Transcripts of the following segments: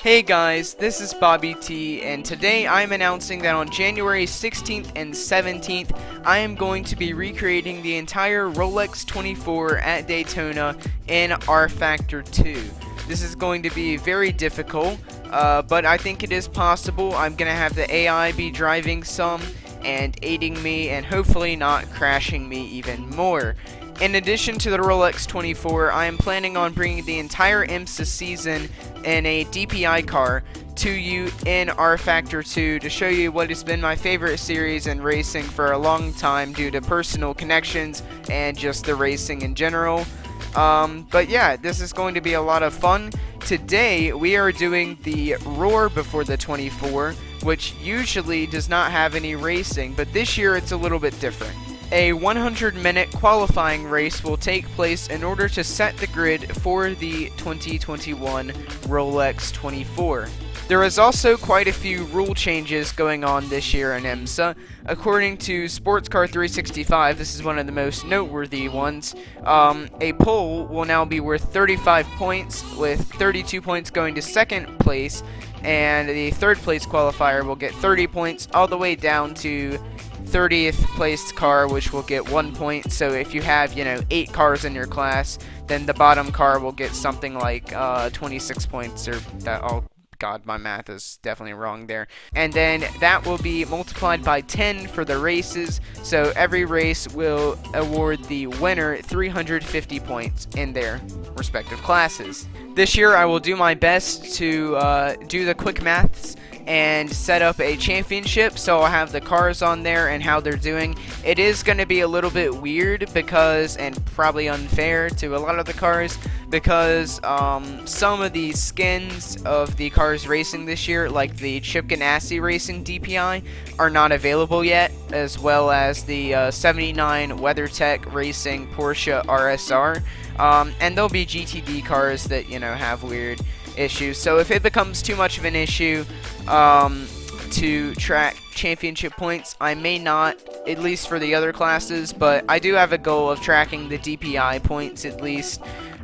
Hey guys, this is Bobby T, and today I'm announcing that on January 16th and 17th, I am going to be recreating the entire Rolex 24 at Daytona in rFactor 2. This is going to be very difficult, but I think it is possible. I'm going to have the AI be driving some and aiding me and hopefully not crashing me even more. In addition to the Rolex 24, I am planning on bringing the entire IMSA season in a DPi car to you in rFactor 2 to show you what has been my favorite series in racing for a long time due to personal connections and just the racing in general. But yeah, this is going to be a lot of fun. Today, we are doing the Roar before the 24, which usually does not have any racing, but this year it's a little bit different. A 100-minute qualifying race will take place in order to set the grid for the 2021 Rolex 24. There is also quite a few rule changes going on this year in IMSA. According to Sportscar 365, this is one of the most noteworthy ones, a pole will now be worth 35 points, with 32 points going to second place, and the third place qualifier will get 30 points all the way down to 30th placed car, which will get 1 point. So if you have 8 cars in your class, then the bottom car will get something like 26 points, or that. Oh god, my math is definitely wrong there. And then that will be multiplied by 10 for the races, so every race will award the winner 350 points in their respective classes. This year I will do my best to do the quick maths and set up a championship, so I'll have the cars on there and how they're doing. It is going to be a little bit weird because, and probably unfair to a lot of the cars, because some of the skins of the cars racing this year, like the Chip Ganassi Racing DPi, are not available yet, as well as the 79 WeatherTech Racing Porsche RSR, and there'll be GTD cars that, have weird issues. So if it becomes too much of an issue to track championship points, I may not, at least for the other classes, but I do have a goal of tracking the DPi points at least.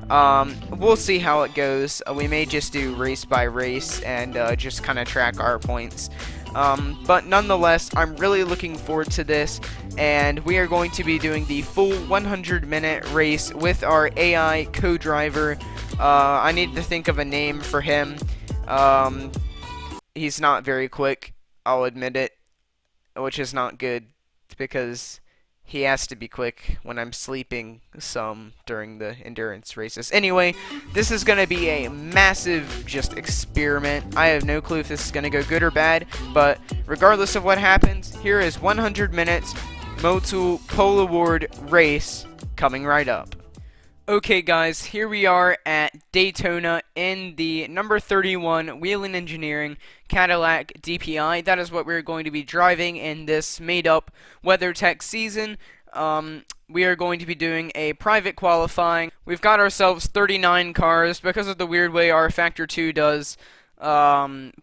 We'll see how it goes. We may just do race by race and just kind of track our points. But nonetheless, I'm really looking forward to this, and we are going to be doing the full 100-minute race with our AI co-driver. I need to think of a name for him. He's not very quick, I'll admit it, which is not good because he has to be quick when I'm sleeping some during the endurance races. Anyway, this is going to be a massive just experiment. I have no clue if this is going to go good or bad, but regardless of what happens, here is 100 minutes Motul Pole Award race coming right up. Okay guys, here we are at Daytona in the number 31 Whelen Engineering Cadillac DPi. That is what we're going to be driving in this made-up WeatherTech season. We are going to be doing a private qualifying. We've got ourselves 39 cars because of the weird way rFactor 2 does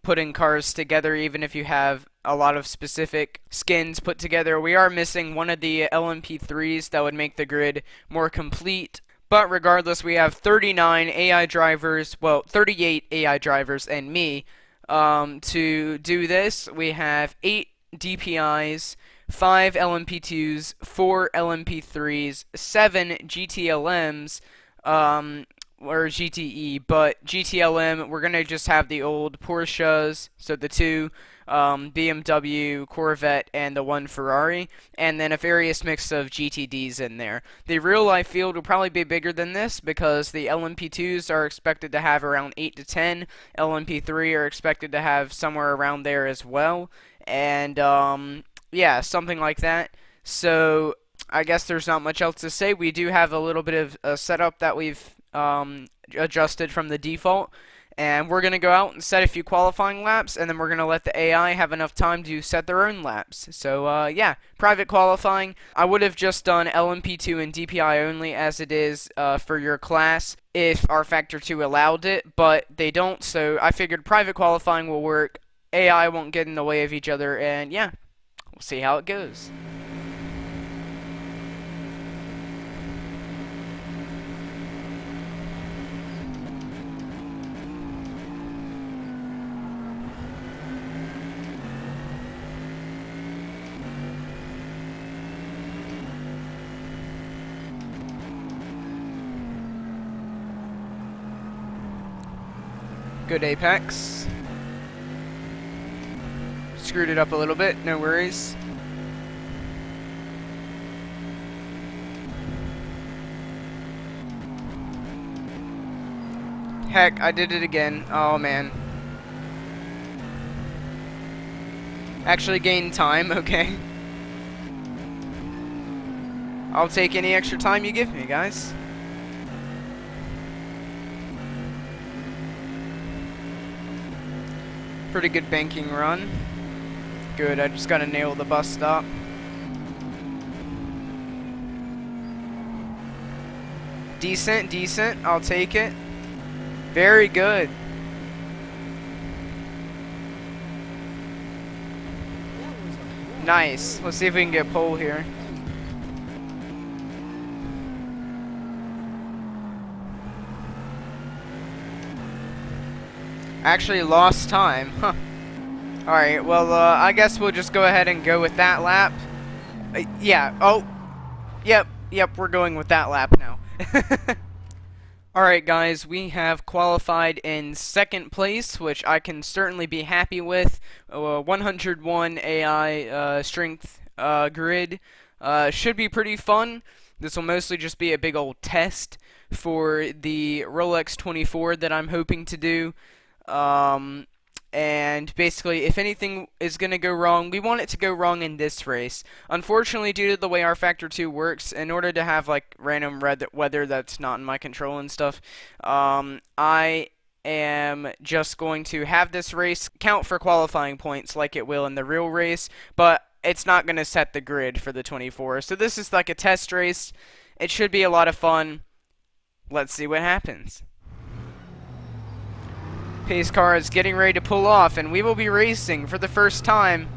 putting cars together, even if you have a lot of specific skins put together. We are missing one of the LMP3s that would make the grid more complete. But regardless, we have 39 AI drivers, well, 38 AI drivers and me. To do this, we have 8 DPIs, 5 LMP2s, 4 LMP3s, 7 GTLMs, or GTE, but GTLM, we're going to just have the old Porsches, so the 2, BMW, Corvette, and the 1 Ferrari, and then a various mix of GTDs in there. The real-life field will probably be bigger than this because the LMP2s are expected to have around 8 to 10, LMP3 are expected to have somewhere around there as well, and, yeah, something like that. So, I guess there's not much else to say. We do have a little bit of a setup that we've adjusted from the default, and we're going to go out and set a few qualifying laps, and then we're going to let the AI have enough time to set their own laps. So yeah, private qualifying. I would have just done LMP2 and DPi only as it is for your class if rFactor 2 allowed it, but they don't, so I figured private qualifying will work, AI won't get in the way of each other, and yeah, we'll see how it goes. Good apex. Screwed it up a little bit, no worries. Heck, I did it again. Oh man. Actually gained time, okay. I'll take any extra time you give me, guys. Pretty good banking run. Good, I just gotta nail the bus stop. Decent, decent, I'll take it. Very good. Nice. Let's see if we can get pole here. Actually lost time. Huh. Alright, well, I guess we'll just go ahead and go with that lap. Yeah. Oh. Yep, we're going with that lap now. Alright guys, we have qualified in second place, which I can certainly be happy with. 101 AI strength grid. Should be pretty fun. This will mostly just be a big old test for the Rolex 24 that I'm hoping to do. And basically, if anything is going to go wrong, we want it to go wrong in this race. Unfortunately, due to the way rFactor 2 works, in order to have like random weather that's not in my control and stuff, I am just going to have this race count for qualifying points like it will in the real race, but it's not going to set the grid for the 24. So this is like a test race. It should be a lot of fun. Let's see what happens. Pace car is getting ready to pull off, and we will be racing for the first time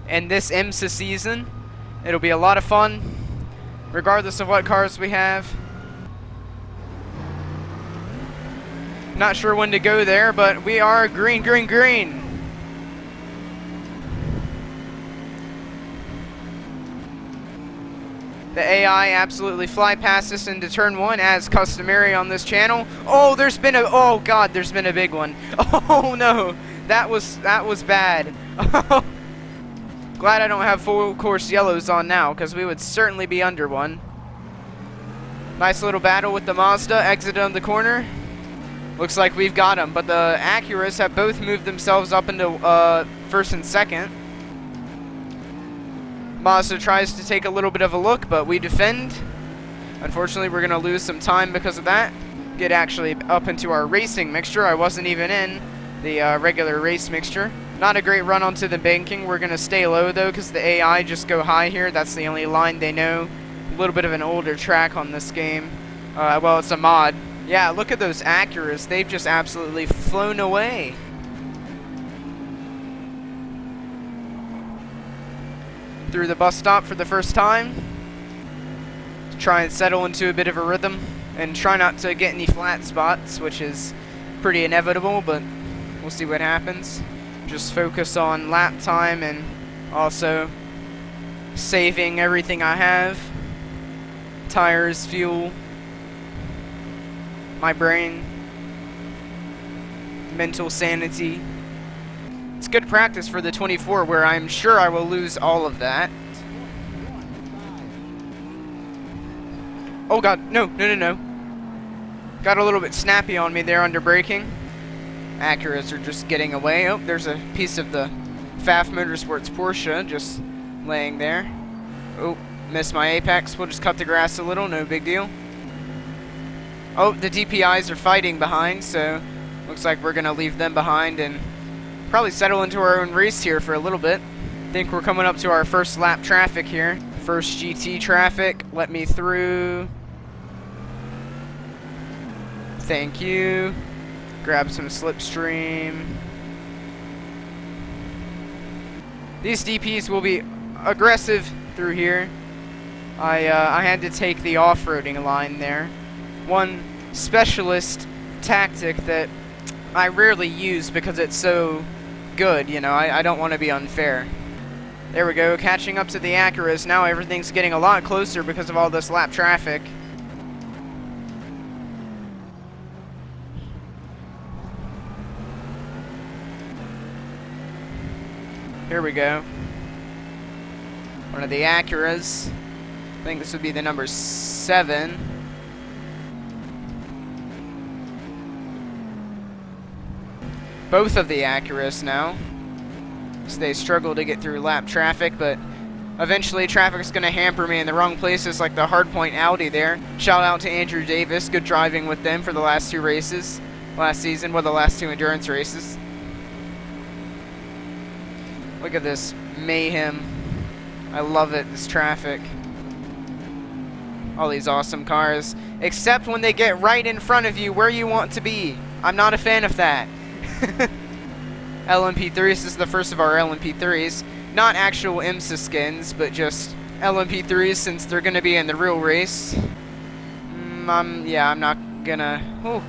in this IMSA season. It'll be a lot of fun, regardless of what cars we have. Not sure when to go there, but we are green, green, green. The AI absolutely fly past us into turn 1 as customary on this channel. Oh, there's been a there's been a big one. Oh no, that was bad. Glad I don't have full course yellows on now, because we would certainly be under one. Nice little battle with the Mazda, exited on the corner. Looks like we've got them, but the Acuras have both moved themselves up into first and second. Mazda tries to take a little bit of a look, but we defend. Unfortunately, we're going to lose some time because of that. Get actually up into our racing mixture. I wasn't even in the regular race mixture. Not a great run onto the banking. We're going to stay low, though, because the AI just go high here. That's the only line they know. A little bit of an older track on this game. Well, it's a mod. Yeah, look at those Acuras. They've just absolutely flown away. Through the bus stop for the first time. Try and settle into a bit of a rhythm and try not to get any flat spots, which is pretty inevitable, but we'll see what happens. Just focus on lap time and also saving everything I have. Tires, fuel, my brain, mental sanity. It's good practice for the 24, where I'm sure I will lose all of that. Oh god, no. Got a little bit snappy on me there under braking. Acuras are just getting away. Oh, there's a piece of the Pfaff Motorsports Porsche just laying there. Oh, missed my apex. We'll just cut the grass a little, no big deal. Oh, the DPIs are fighting behind, so looks like we're going to leave them behind and probably settle into our own race here for a little bit. Think we're coming up to our first lap traffic here. First GT traffic. Let me through. Thank you. Grab some slipstream. These DPs will be aggressive through here. I had to take the off-roading line there. One specialist tactic that I rarely use because it's so good, you know, I don't want to be unfair. There we go, catching up to the Acuras. Now everything's getting a lot closer because of all this lap traffic. Here we go. One of the Acuras. I think this would be the number 7. Both of the Acuras now. So they struggle to get through lap traffic, but eventually traffic's going to hamper me in the wrong places, like the hardpoint Audi there. Shout out to Andrew Davis. Good driving with them for the last 2 races last season. Well, the last 2 endurance races. Look at this mayhem. I love it, this traffic. All these awesome cars. Except when they get right in front of you where you want to be. I'm not a fan of that. LMP3s, this is the first of our LMP3s. Not actual IMSA skins, but just LMP3s since they're going to be in the real race. Yeah, I'm not gonna... Ooh.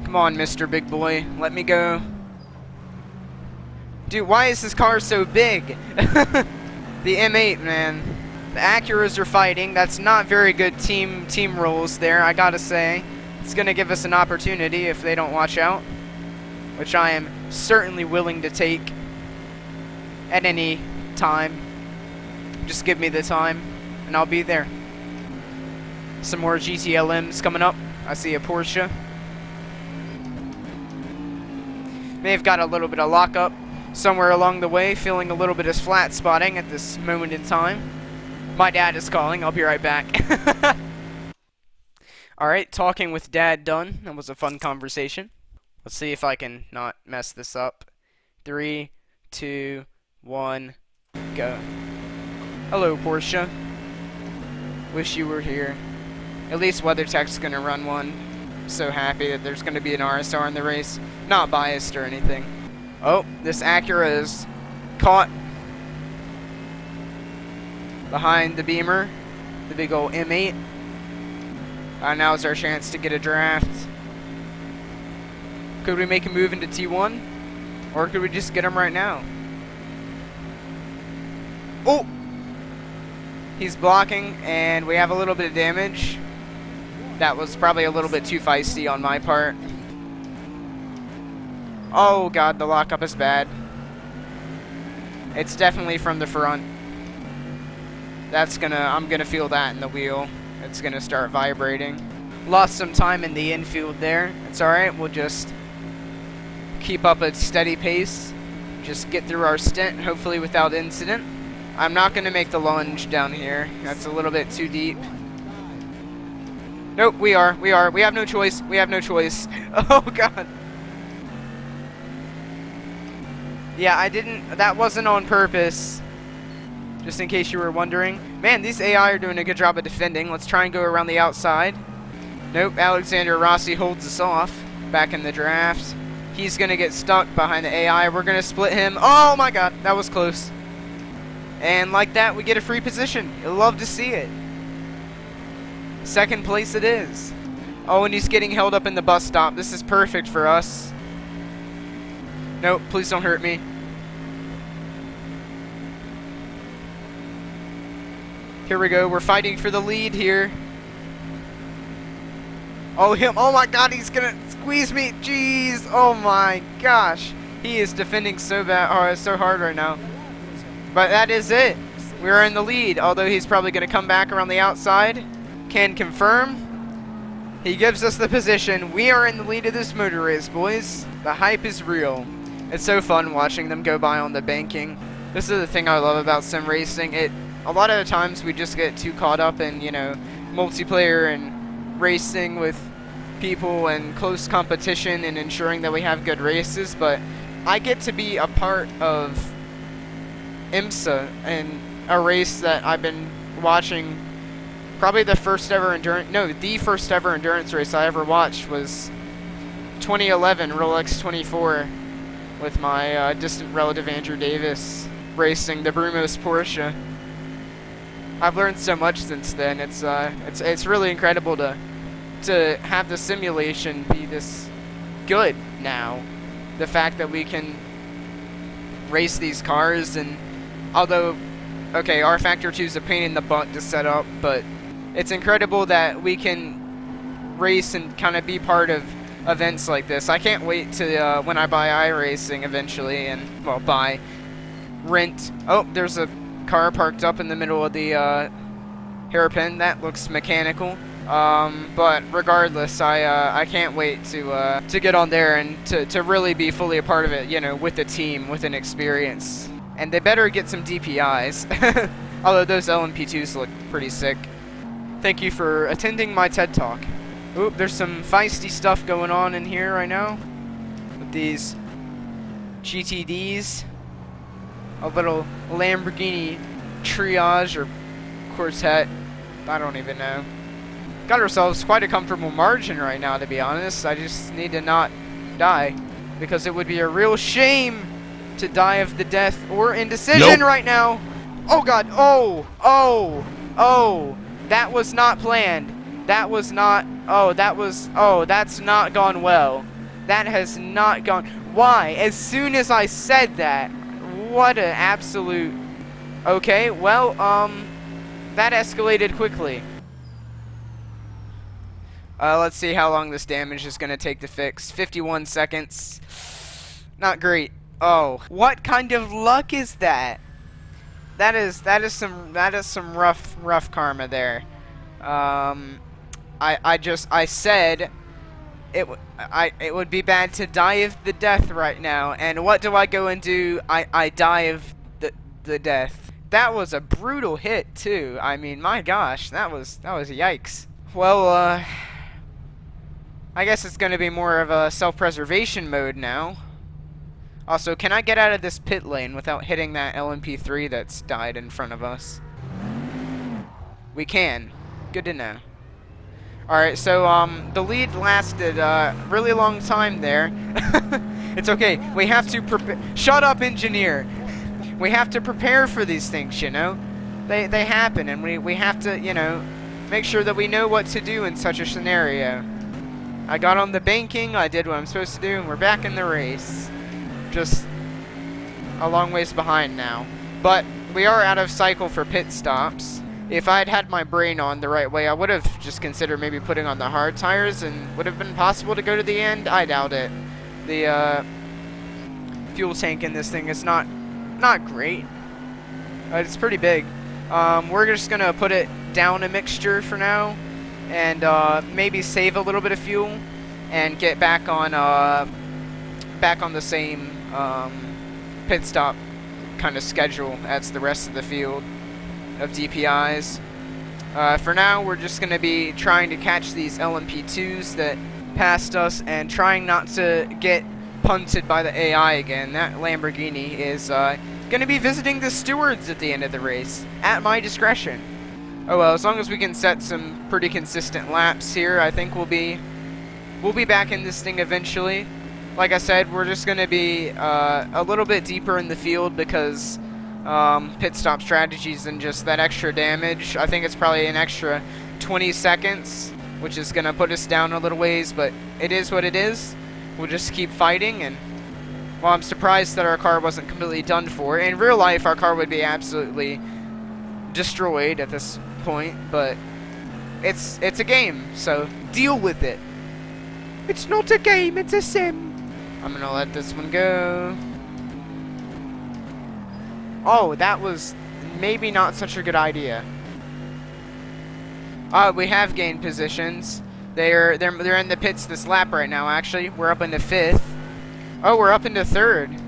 Come on, Mr. Big Boy. Let me go. Dude, why is this car so big? The M8, man. The Acuras are fighting. That's not very good team roles there, I gotta say. It's gonna give us an opportunity if they don't watch out, which I am certainly willing to take at any time. Just give me the time, and I'll be there. Some more GTLMs coming up. I see a Porsche. May have got a little bit of lockup somewhere along the way, feeling a little bit of flat spotting at this moment in time. My dad is calling. I'll be right back. Alright, talking with Dad done. That was a fun conversation. Let's see if I can not mess this up. 3, 2, 1, go. Hello, Porsche. Wish you were here. At least WeatherTech's gonna run one. So happy that there's gonna be an RSR in the race. Not biased or anything. Oh, this Acura is caught behind the Beamer, the big old M8. Now's our chance to get a draft. Could we make a move into T1? Or could we just get him right now? Oh! He's blocking, and we have a little bit of damage. That was probably a little bit too feisty on my part. Oh god, the lockup is bad. It's definitely from the front. I'm gonna feel that in the wheel. It's gonna start vibrating. Lost some time in the infield there. It's alright, we'll just keep up a steady pace. Just get through our stint, hopefully without incident. I'm not gonna make the lunge down here. That's a little bit too deep. Nope, we are. We have no choice. We have no choice. Oh god. Yeah, that wasn't on purpose. Just in case you were wondering. Man, these AI are doing a good job of defending. Let's try and go around the outside. Nope, Alexander Rossi holds us off. Back in the draft. He's going to get stuck behind the AI. We're going to split him. Oh my god, that was close. And like that, we get a free position. You'll love to see it. Second place it is. Oh, and he's getting held up in the bus stop. This is perfect for us. Nope, please don't hurt me. Here we go. We're fighting for the lead here. Oh, him. Oh my god, he's gonna squeeze me. Jeez. Oh my gosh. He is defending so bad, so hard right now. But that is it. We're in the lead, although he's probably gonna come back around the outside. Can confirm. He gives us the position. We are in the lead of this motor race, boys. The hype is real. It's so fun watching them go by on the banking. This is the thing I love about sim racing. A lot of the times we just get too caught up in, you know, multiplayer and racing with people and close competition and ensuring that we have good races, but I get to be a part of IMSA and a race that I've been watching. Probably the first ever endurance race I ever watched was 2011 Rolex 24 with my distant relative Andrew Davis racing the Brumos Porsche. I've learned so much since then. It's really incredible to have the simulation be this good now. The fact that we can race these cars, and although okay, rFactor 2 is a pain in the butt to set up, but it's incredible that we can race and kind of be part of events like this. I can't wait to when I buy iRacing eventually, and well, rent. Oh, there's a car parked up in the middle of the hairpin. That looks mechanical. But regardless, I can't wait to get on there and to really be fully a part of it, you know, with the team, with an experience. And they better get some DPIs. Although those LMP2s look pretty sick. Thank you for attending my TED Talk. Oop, there's some feisty stuff going on in here right now. With these GTDs. A little Lamborghini triage or quartet. I don't even know. Got ourselves quite a comfortable margin right now, to be honest. I just need to not die, because it would be a real shame to die of the death or indecision right now. Oh god, oh, that was not planned. That was not, that's not gone well. That has not gone, why? As soon as I said that, what an absolute, okay, well, that escalated quickly. Let's see how long this damage is going to take to fix. 51 seconds. Not great. Oh, what kind of luck is that? That is some rough karma there. I said it would be bad to die of the death right now, and what do I go and do? I die of the death. That was a brutal hit too. I mean, my gosh, that was yikes. Well, I guess it's going to be more of a self-preservation mode now. Also, can I get out of this pit lane without hitting that LMP3 that's died in front of us? We can. Good to know. Alright, so, the lead lasted a really long time there. It's okay. We have to prepare. Shut up, engineer! We have to prepare for these things, you know? They happen, and we have to, you know, make sure that we know what to do in such a scenario. I got on the banking, I did what I'm supposed to do, and we're back in the race. Just a long ways behind now. But we are out of cycle for pit stops. If I'd had my brain on the right way, I would have just considered maybe putting on the hard tires, and would have been possible to go to the end. I doubt it. The fuel tank in this thing is not great. It's pretty big. We're just gonna put it down a mixture for now, and maybe save a little bit of fuel and get back on the same pit stop kind of schedule as the rest of the field of DPIs. For now, we're just going to be trying to catch these LMP2s that passed us and trying not to get punted by the AI again. That Lamborghini is going to be visiting the stewards at the end of the race, at my discretion. Oh well, as long as we can set some pretty consistent laps here, I think we'll be back in this thing eventually. Like I said, we're just going to be a little bit deeper in the field because pit stop strategies and just that extra damage. I think it's probably an extra 20 seconds, which is going to put us down a little ways, but it is what it is. We'll just keep fighting, and well, I'm surprised that our car wasn't completely done for. In real life, our car would be absolutely destroyed at this point, but it's a game, so deal with it. It's not a game, it's a sim. I'm gonna let this one go. Oh, that was maybe not such a good idea. We have gained positions. They're in the pits this lap right now. Actually, we're up into 5th. Oh, we're up into 3rd.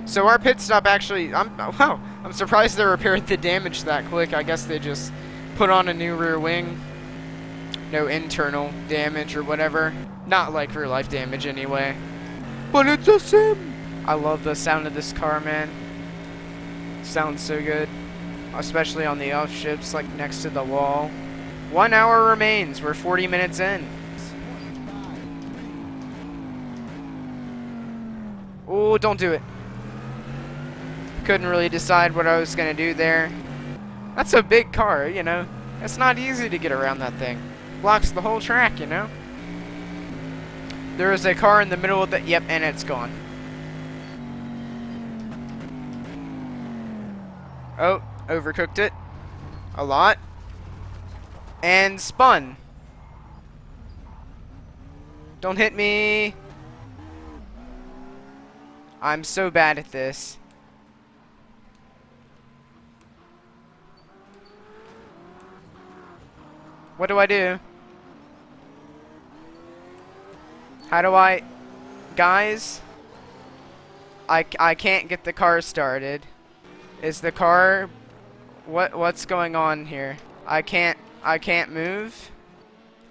So our pit stop actually, I'm surprised they repaired the damage that quick. I guess they just put on a new rear wing. No internal damage or whatever. Not like real life damage anyway. But it's a sim. I love the sound of this car, man. Sounds so good. Especially on the off ships, like next to the wall. 1 hour remains. We're 40 minutes in. Oh, don't do it. Couldn't really decide what I was going to do there. That's a big car, you know. It's not easy to get around that thing. Blocks the whole track, you know. There is a car in the middle of the... Yep, and it's gone. Oh, overcooked it. A lot. And spun. Don't hit me. I'm so bad at this. What do I do? How do I... Guys? I can't get the car started. Is the car... What's going on here? I can't move.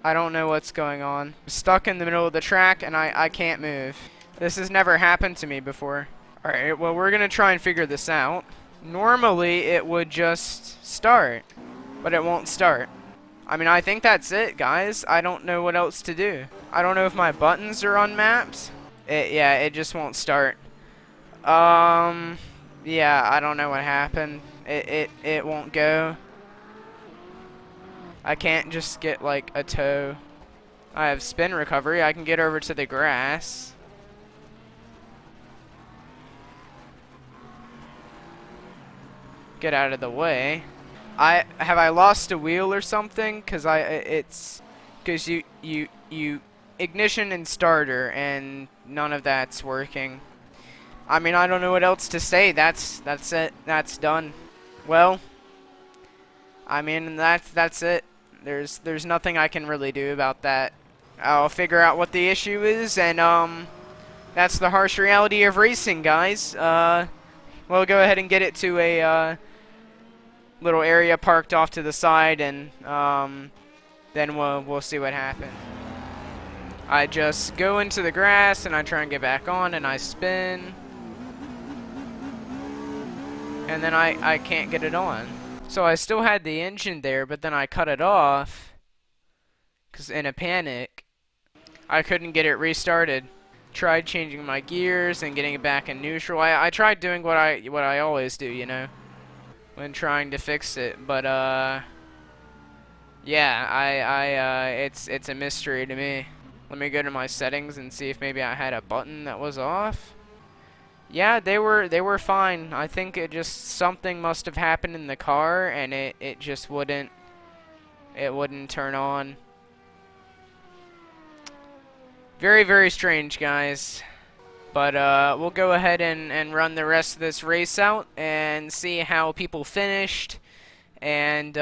I don't know what's going on. I'm stuck in the middle of the track and I can't move. This has never happened to me before. Alright, well, we're gonna try and figure this out. Normally it would just start, but it won't start. I mean, I think that's it, guys. I don't know what else to do. I don't know if my buttons are unmapped. Yeah, it just won't start. Yeah, I don't know what happened. It won't go. I can't just get like a tow. I have spin recovery. I can get over to the grass. Get out of the way. Have I lost a wheel or something? Cause you ignition and starter and none of that's working. I mean, I don't know what else to say. That's it. That's done. Well, I mean, that's it. There's nothing I can really do about that. I'll figure out what the issue is, and that's the harsh reality of racing, guys. We'll go ahead and get it to a little area parked off to the side, and then we'll see what happens. I just go into the grass and I try and get back on, and I spin, and then I can't get it on. So I still had the engine there, but then I cut it off because in a panic I couldn't get it restarted. Tried changing my gears and getting it back in neutral. I tried doing what I always do, you know, when trying to fix it, but yeah, it's a mystery to me. Let me go to my settings and see if maybe I had a button that was off. Yeah, they were fine. I think it just something must have happened in the car and it just wouldn't turn on. Very, very strange, guys. But we'll go ahead and run the rest of this race out and see how people finished, and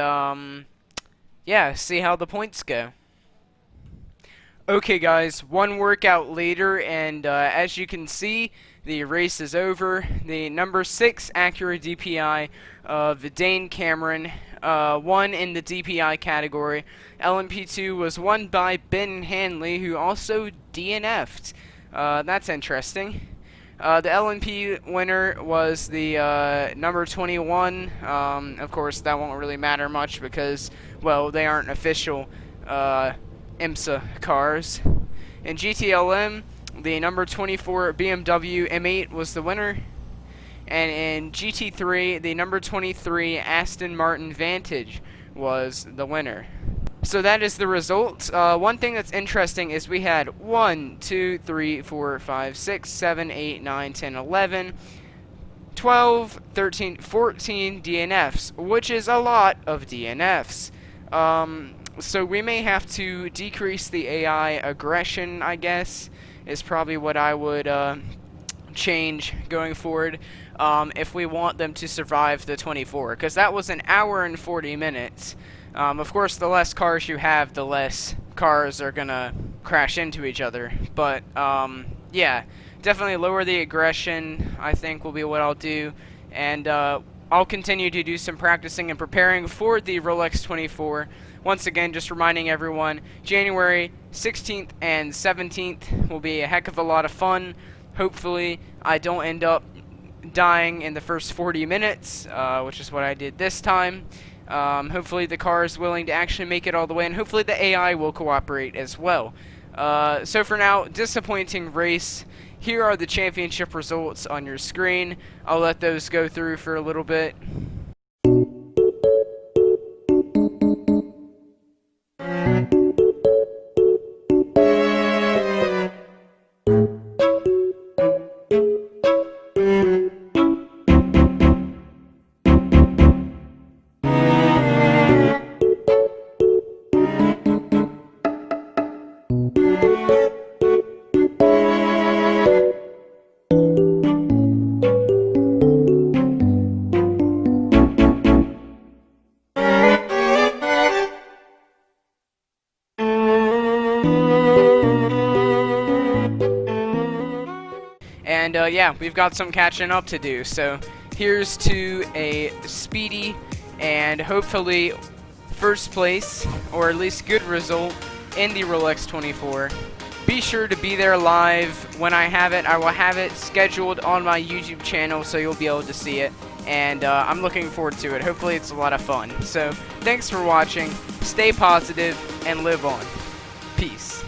yeah, see how the points go. Okay, guys, one workout later, and as you can see, the race is over. The number 6 Acura DPi of Dane Cameron won in the DPi category. LMP2 was won by Ben Hanley, who also DNF'd. That's interesting. The LMP winner was the number 21. Of course, that won't really matter much because, well, they aren't official IMSA cars. In GTLM, the number 24 BMW M8 was the winner. And in GT3, the number 23 Aston Martin Vantage was the winner. So that is the result. One thing that's interesting is we had 1, 2, 3, 4, 5, 6, 7, 8, 9, 10, 11, 12, 13, 14 DNFs, which is a lot of DNFs. So we may have to decrease the AI aggression, I guess, is probably what I would change going forward if we want them to survive the 24, because that was an hour and 40 minutes. Of course, the less cars you have, the less cars are gonna crash into each other. But, yeah, definitely lower the aggression, I think, will be what I'll do. And I'll continue to do some practicing and preparing for the Rolex 24. Once again, just reminding everyone, January 16th and 17th will be a heck of a lot of fun. Hopefully, I don't end up dying in the first 40 minutes, which is what I did this time. Hopefully the car is willing to actually make it all the way, and hopefully the AI will cooperate as well. So for now, disappointing race. Here are the championship results on your screen. I'll let those go through for a little bit. And yeah, we've got some catching up to do. So here's to a speedy and hopefully first place, or at least good result, in the Rolex 24. Be sure to be there live when I have it. I will have it scheduled on my YouTube channel, so you'll be able to see it. And I'm looking forward to it. Hopefully it's a lot of fun. So thanks for watching. Stay positive and live on. Peace.